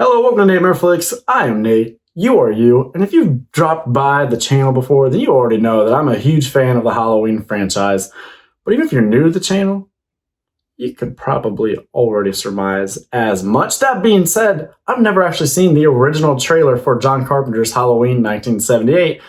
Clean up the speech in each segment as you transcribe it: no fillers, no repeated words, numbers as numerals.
Hello, welcome to Nate Flicks. I am Nate. You are you. And if you've dropped by the channel before, then you already know that I'm a huge fan of the Halloween franchise. But even if you're new to the channel, you could probably already surmise as much. That being said, I've never actually seen the original trailer for John Carpenter's Halloween 1978.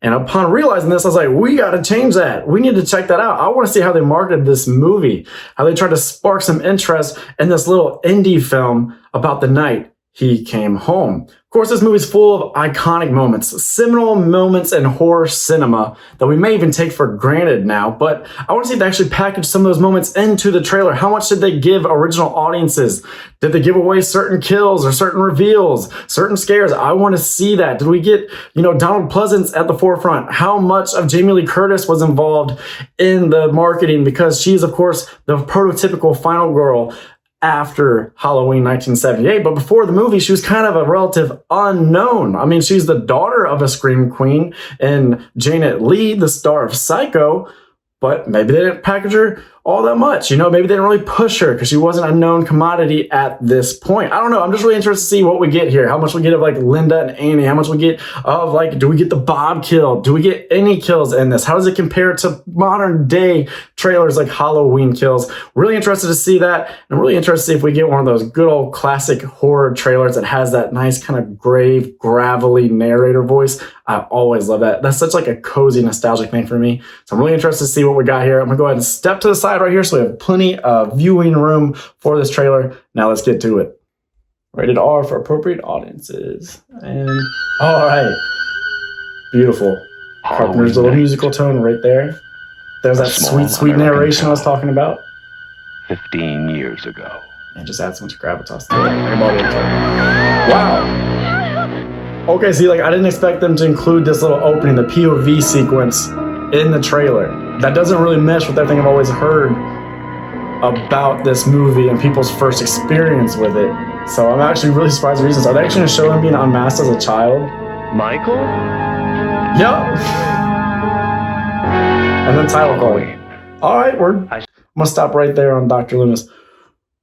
And upon realizing this, I was like, we got to change that. We need to check that out. I want to see how they marketed this movie, how they tried to spark some interest in this little indie film about the night he came home. Of course, this movie's full of iconic moments, seminal moments in horror cinema that we may even take for granted now, but I want to see if they actually package some of those moments into the trailer. How much did they give original audiences? Did they give away certain kills or certain reveals, certain scares? I want to see that. Did we get, Donald Pleasance at the forefront? How much of Jamie Lee Curtis was involved in the marketing? Because she's, of course, the prototypical final girl after Halloween 1978, but before the movie, she was kind of a relative unknown. I mean, she's the daughter of a Scream Queen and Janet Leigh, the star of Psycho, but maybe they didn't package her all that much. Maybe they didn't really push her because she wasn't a known commodity at this point. I don't know. I'm just really interested to see what we get here. How much we get of Linda and Annie? How much we get of do we get the Bob kill? Do we get any kills in this? How does it compare to modern day trailers like Halloween Kills? Really interested to see that. I'm really interested to see if we get one of those good old classic horror trailers that has that nice kind of grave, gravelly narrator voice. I always love that. That's such a cozy, nostalgic thing for me. So I'm really interested to see what we got here. I'm gonna go ahead and step to the side right here so we have plenty of viewing room for this trailer. Now let's get to it. Rated R for appropriate audiences. And all right. Beautiful. Carpenter's little musical tone right there. There's that sweet narration I was talking about. 15 years ago. And just add so much gravitas to it. Wow. Okay, see, I didn't expect them to include this little opening, the POV sequence in the trailer. That doesn't really mesh with everything I've always heard about this movie and people's first experience with it. So I'm actually really surprised the reasons. Are they actually going to show him being unmasked as a child? Michael? Yep. And then title card. All right, I'm going to stop right there on Dr. Loomis.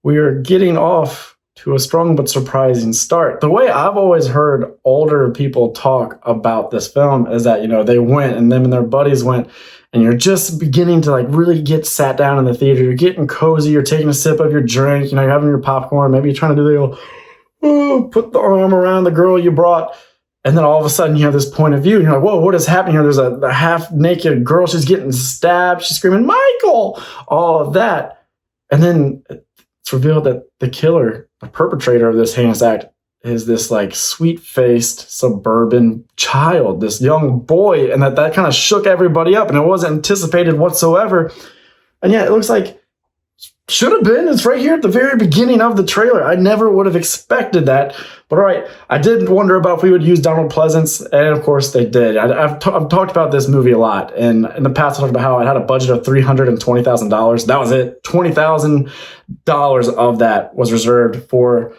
We are getting off to a strong but surprising start. The way I've always heard older people talk about this film is that, they went and them and their buddies went, and you're just beginning to really get sat down in the theater. You're getting cozy. You're taking a sip of your drink. You're having your popcorn. Maybe you're trying to do the put the arm around the girl you brought. And then all of a sudden you have this point of view and you're like, whoa, what is happening here? There's a half naked girl. She's getting stabbed. She's screaming, Michael, all of that. And then it's revealed that the killer, the perpetrator of this heinous act, is this sweet-faced suburban child, this young boy, and that kind of shook everybody up, and it wasn't anticipated whatsoever. And yeah, it looks like should have been. It's right here at the very beginning of the trailer. I never would have expected that. But all right, I did wonder about if we would use Donald Pleasance, and of course they did. I've talked about this movie a lot, and in the past I talked about how I had a budget of $320,000. That was it. $20,000 of that was reserved for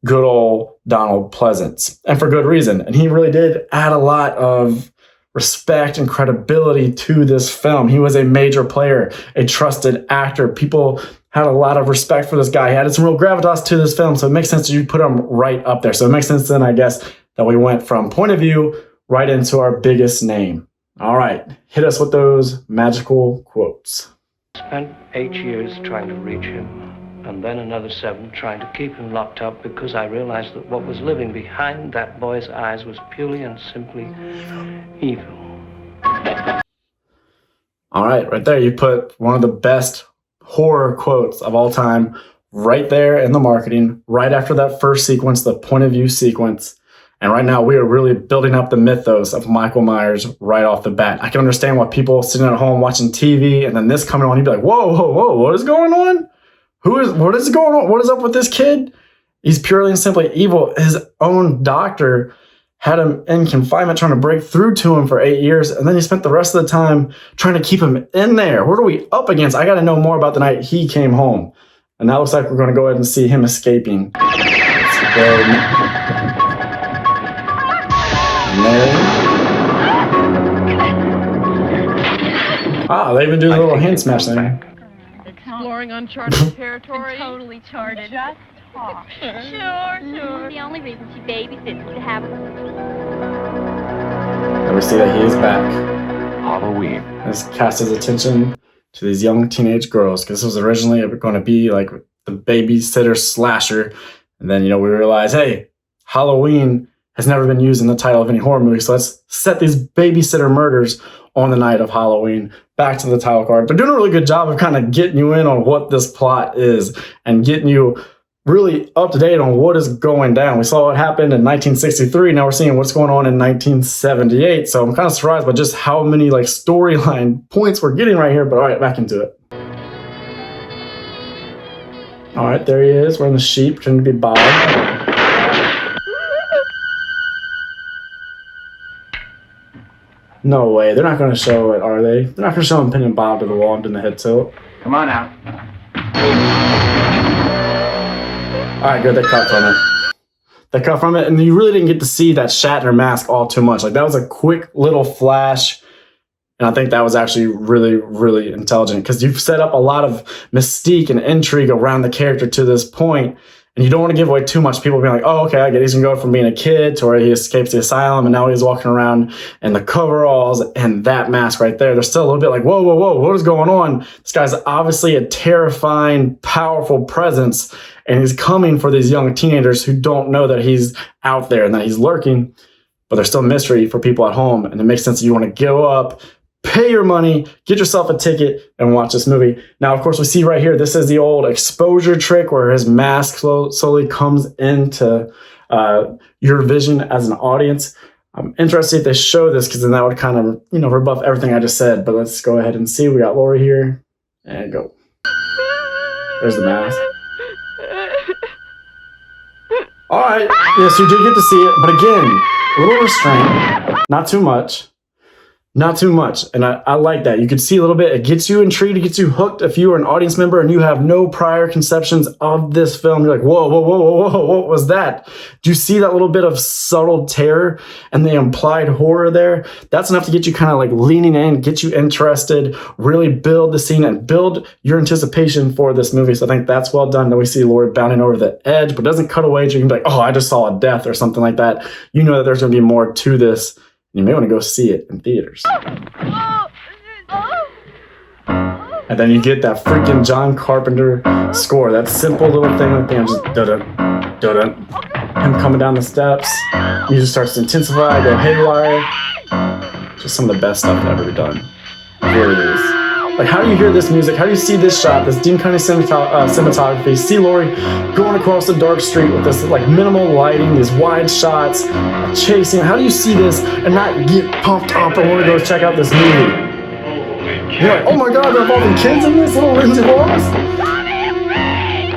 good old Donald Pleasance, and for good reason. And he really did add a lot of respect and credibility to this film. He was a major player, a trusted actor. People had a lot of respect for this guy. He added some real gravitas to this film, so it makes sense that you put him right up there. So it makes sense then, I guess, that we went from point of view right into our biggest name. All right, hit us with those magical quotes. Spent 8 years trying to reach him, and then another 7 trying to keep him locked up because I realized that what was living behind that boy's eyes was purely and simply evil. All right there, you put one of the best horror quotes of all time right there in the marketing, right after that first sequence, the point of view sequence. And right now we are really building up the mythos of Michael Myers right off the bat. I can understand why people sitting at home watching TV and then this coming on, you'd be like, whoa, what is going on? What is going on? What is up with this kid? He's purely and simply evil. His own doctor had him in confinement trying to break through to him for 8 years, and then he spent the rest of the time trying to keep him in there. What are we up against? I got to know more about the night he came home. And that looks like we're going to go ahead and see him escaping. Let's go. They even do the little hand smash thing. Exploring uncharted territory. Totally charted. Just talk. Sure. only reason she babysits is to have a... And we see that he is back. Halloween. This cast his attention to these young teenage girls, because this was originally going to be like the babysitter slasher. And then, we realize, hey, Halloween has never been used in the title of any horror movie, so let's set these babysitter murders on the night of Halloween back to the title card. They're doing a really good job of kind of getting you in on what this plot is and getting you really up to date on what is going down. We saw what happened in 1963. Now we're seeing what's going on in 1978. So I'm kind of surprised by just how many storyline points we're getting right here. But all right, back into it. All right, there he is. Wearing the sheep, pretending to be Bob. No way. They're not going to show it, are they? They're not going to show him pinning Bob to the wall and doing the head tilt. Come on out. Alright, good. They cut from it. And you really didn't get to see that Shatner mask all too much. That was a quick little flash. And I think that was actually really, really intelligent, because you've set up a lot of mystique and intrigue around the character to this point. And you don't want to give away too much. People being like, oh, okay, I get he's going to go from being a kid to where he escapes the asylum and now he's walking around in the coveralls and that mask right there. They're still a little bit like, whoa, whoa, whoa, what is going on? This guy's obviously a terrifying, powerful presence, and he's coming for these young teenagers who don't know that he's out there and that he's lurking, but there's still mystery for people at home. And it makes sense that you want to go up, pay your money, get yourself a ticket, and watch this movie. Now, of course, we see right here, this is the old exposure trick where his mask slowly comes into your vision as an audience. I'm interested if they show this, because then that would kind of, rebuff everything I just said. But let's go ahead and see. We got Lori here, and go. There's the mask. All right. Yes, you did get to see it. But again, a little restraint. Not too much. Not too much. And I like that. You could see a little bit. It gets you intrigued. It gets you hooked. If you are an audience member and you have no prior conceptions of this film, you're like, whoa, whoa, whoa, whoa, whoa, what was that? Do you see that little bit of subtle terror and the implied horror there? That's enough to get you kind of leaning in, get you interested, really build the scene and build your anticipation for this movie. So I think that's well done. Then we see Lori bounding over the edge, but doesn't cut away. So you can be like, oh, I just saw a death or something like that. You know that there's going to be more to this. You may want to go see it in theaters. And then you get that freaking John Carpenter score. That simple little thing at the end, just da-da, da-da. Him coming down the steps. Music starts to intensify, go haywire. Just some of the best stuff ever done. It really is. How do you hear this music? How do you see this shot, this Dean County cinematography? See Lori going across the dark street with this minimal lighting, these wide shots, chasing. How do you see this and not get pumped up and want to go check out this movie? You're like, oh my God, they're involving kids in this, little Lindsay Wallace?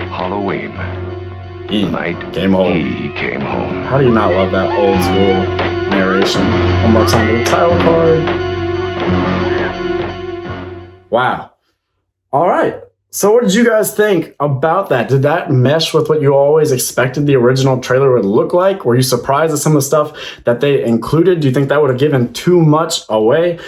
Halloween. He Night came home. He came home. How do you not love that old school narration? One more time to the title card. Wow. All right. So what did you guys think about that? Did that mesh with what you always expected the original trailer would look like? Were you surprised at some of the stuff that they included? Do you think that would have given too much away?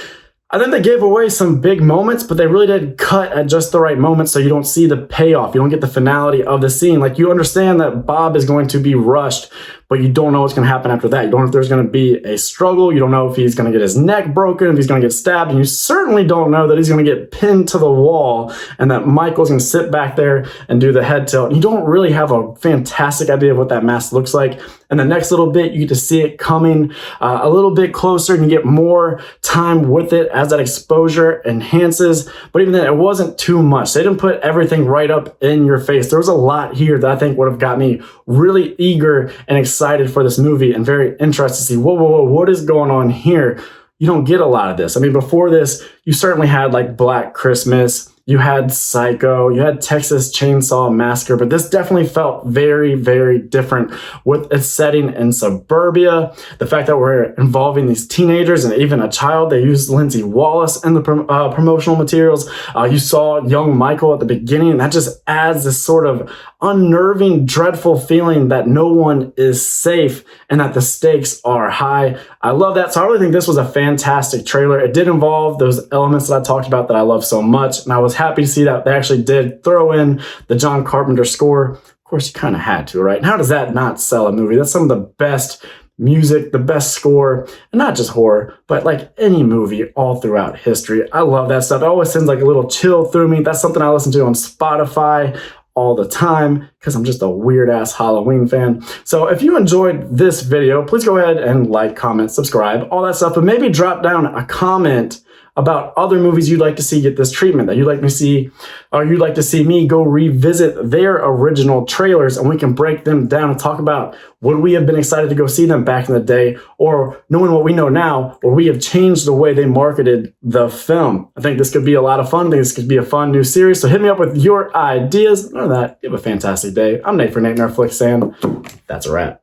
I think they gave away some big moments, but they really did cut at just the right moment so you don't see the payoff. You don't get the finality of the scene. You understand that Bob is going to be rushed, but you don't know what's going to happen after that. You don't know if there's going to be a struggle. You don't know if he's going to get his neck broken, if he's going to get stabbed, and you certainly don't know that he's going to get pinned to the wall and that Michael's going to sit back there and do the head tilt. And you don't really have a fantastic idea of what that mask looks like. And the next little bit, you get to see it coming a little bit closer and you get more time with it as that exposure enhances. But even then, it wasn't too much. They didn't put everything right up in your face. There was a lot here that I think would have got me really eager and excited for this movie and very interested to see, whoa, whoa, whoa, what is going on here? You don't get a lot of this. I mean, before this, you certainly had Black Christmas, you had Psycho, you had Texas Chainsaw Massacre, but this definitely felt very, very different with its setting in suburbia. The fact that we're involving these teenagers and even a child, they used Lindsay Wallace in the promotional materials. You saw young Michael at the beginning, and that just adds this sort of unnerving, dreadful feeling that no one is safe and that the stakes are high. I love that. So I really think this was a fantastic trailer. It did involve those elements that I talked about that I love so much, and I was happy to see that they actually did throw in the John Carpenter score. Of course, you kind of had to, right? And how does that not sell a movie? That's some of the best music, the best score, and not just horror, but like any movie all throughout history. I love that stuff. It always sends like a little chill through me. That's something I listen to on Spotify all the time because I'm just a weird ass Halloween fan. So if you enjoyed this video, please go ahead and like, comment, subscribe, all that stuff, but maybe drop down a comment about other movies you'd like to see get this treatment, that you'd like to see, or you'd like to see me go revisit their original trailers, and we can break them down and talk about would we have been excited to go see them back in the day, or knowing what we know now, or we have changed the way they marketed the film. I think this could be a lot of fun. I think this could be a fun new series. So hit me up with your ideas. Other than that, you have a fantastic day. I'm Nate for Nate Netflix, and that's a wrap.